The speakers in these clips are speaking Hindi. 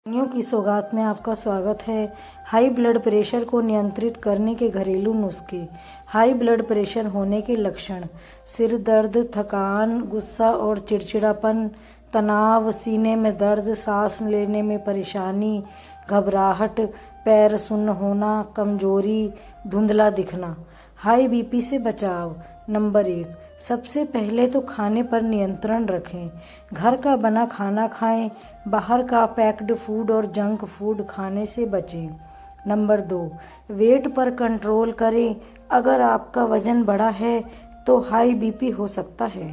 दवाइयों की सौगात में आपका स्वागत है। हाई ब्लड प्रेशर को नियंत्रित करने के घरेलू नुस्खे। हाई ब्लड प्रेशर होने के लक्षण: सिर दर्द, थकान, गुस्सा और चिड़चिड़ापन, तनाव, सीने में दर्द, सांस लेने में परेशानी, घबराहट, पैर सुन्न होना, कमजोरी, धुंधला दिखना। हाई बीपी से बचाव: नंबर 1, सबसे पहले तो खाने पर नियंत्रण रखें। घर का बना खाना खाएं, बाहर का पैक्ड फूड और जंक फूड खाने से बचें। नंबर 2, वेट पर कंट्रोल करें। अगर आपका वजन बढ़ा है तो हाई बीपी हो सकता है।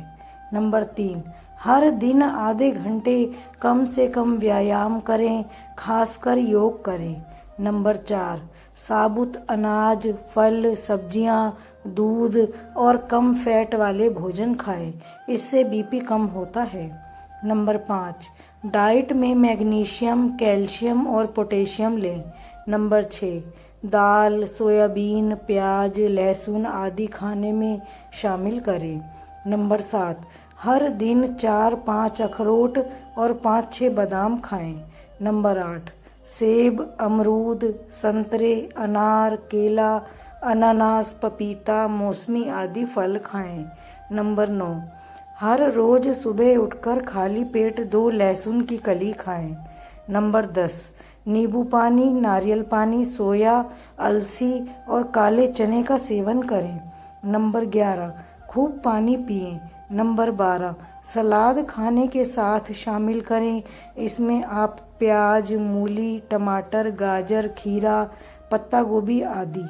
नंबर 3, हर दिन आधे घंटे कम से कम व्यायाम करें, खासकर योग करें। नंबर 4, साबुत अनाज, फल, सब्जियां, दूध और कम फैट वाले भोजन खाएं, इससे बीपी कम होता है। नंबर 5, डाइट में मैग्नीशियम, कैल्शियम और पोटेशियम लें। नंबर 6, दाल, सोयाबीन, प्याज, लहसुन आदि खाने में शामिल करें। नंबर 7, हर दिन 4-5 अखरोट और 5-6 बादाम खाएं। नंबर 8, सेब, अमरूद, संतरे, अनार, केला, अनानास, पपीता, मौसमी आदि फल खाएं। नंबर 9, हर रोज सुबह उठकर खाली पेट 2 लहसुन की कली खाएं। नंबर 10, नींबू पानी, नारियल पानी, सोया, अलसी और काले चने का सेवन करें। नंबर 11, खूब पानी पिएं। नंबर 12, सलाद खाने के साथ शामिल करें। इसमें आप प्याज, मूली, टमाटर, गाजर, खीरा, पत्ता गोभी आदि।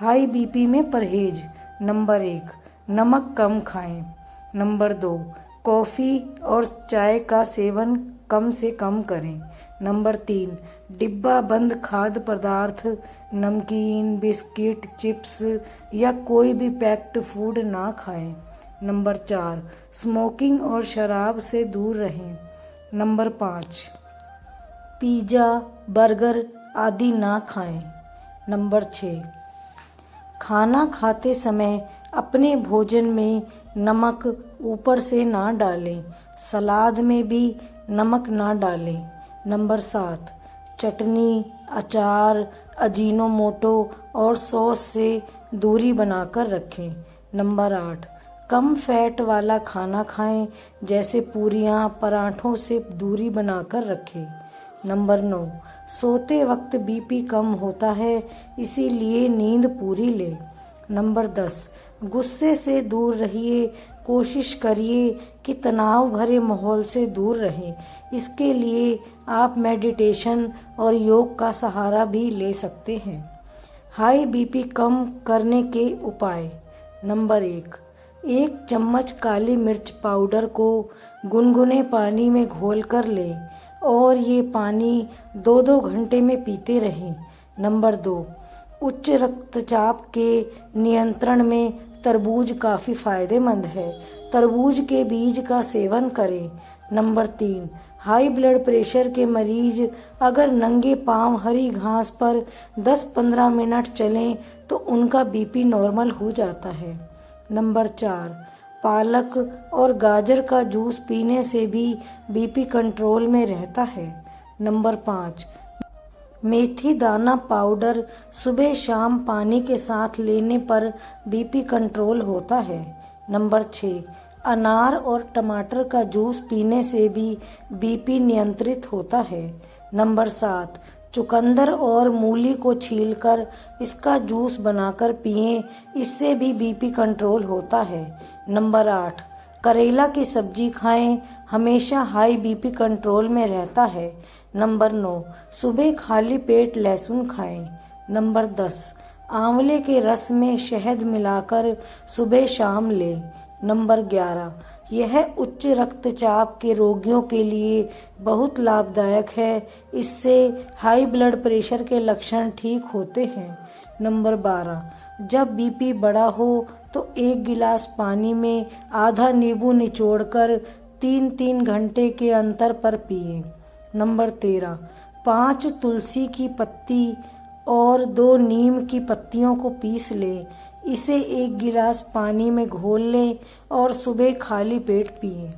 हाई बीपी में परहेज: नंबर 1, नमक कम खाएं। नंबर 2, कॉफ़ी और चाय का सेवन कम से कम करें। नंबर 3, डिब्बा बंद खाद्य पदार्थ, नमकीन, बिस्किट, चिप्स या कोई भी पैक्ड फूड ना खाएं। नंबर 4, स्मोकिंग और शराब से दूर रहें। नंबर 5, पिज़्ज़ा, बर्गर आदि ना खाएं। नंबर 6, खाना खाते समय अपने भोजन में नमक ऊपर से ना डालें, सलाद में भी नमक ना डालें। नंबर 7, चटनी, अचार, अजीनोमोटो और सॉस से दूरी बनाकर रखें। नंबर 8, कम फैट वाला खाना खाएं, जैसे पूरियां, पराठों से दूरी बनाकर रखें। नंबर 9, सोते वक्त बीपी कम होता है, इसीलिए नींद पूरी लें। नंबर 10, गुस्से से दूर रहिए, कोशिश करिए कि तनाव भरे माहौल से दूर रहें। इसके लिए आप मेडिटेशन और योग का सहारा भी ले सकते हैं। हाई बीपी कम करने के उपाय: नंबर 1 चम्मच काली मिर्च पाउडर को गुनगुने पानी में घोल कर लें और ये पानी 2-2 घंटे में पीते रहें। नंबर 2, उच्च रक्तचाप के नियंत्रण में तरबूज काफ़ी फायदेमंद है, तरबूज के बीज का सेवन करें। नंबर 3, हाई ब्लड प्रेशर के मरीज अगर नंगे पांव हरी घास पर 10-15 मिनट चलें तो उनका बीपी नॉर्मल हो जाता है। नंबर 4, पालक और गाजर का जूस पीने से भी बीपी कंट्रोल में रहता है। नंबर 5, मेथी दाना पाउडर सुबह शाम पानी के साथ लेने पर बीपी कंट्रोल होता है। नंबर 6, अनार और टमाटर का जूस पीने से भी बीपी नियंत्रित होता है। नंबर 7, चुकंदर और मूली को छीलकर इसका जूस बनाकर पिएं, इससे भी बीपी कंट्रोल होता है। नंबर 8, करेला की सब्जी खाएं, हमेशा हाई बीपी कंट्रोल में रहता है। नंबर 9, सुबह खाली पेट लहसुन खाएं। नंबर 10, आंवले के रस में शहद मिलाकर सुबह शाम लें। नंबर 11, यह उच्च रक्तचाप के रोगियों के लिए बहुत लाभदायक है, इससे हाई ब्लड प्रेशर के लक्षण ठीक होते हैं। नंबर 12, जब बीपी बढ़ा हो तो 1 गिलास पानी में आधा नींबू निचोड़कर 3-3 घंटे के अंतर पर पिएं। नंबर 13, 5 तुलसी की पत्ती और 2 नीम की पत्तियों को पीस लें, इसे 1 गिलास पानी में घोल लें और सुबह खाली पेट पिएं।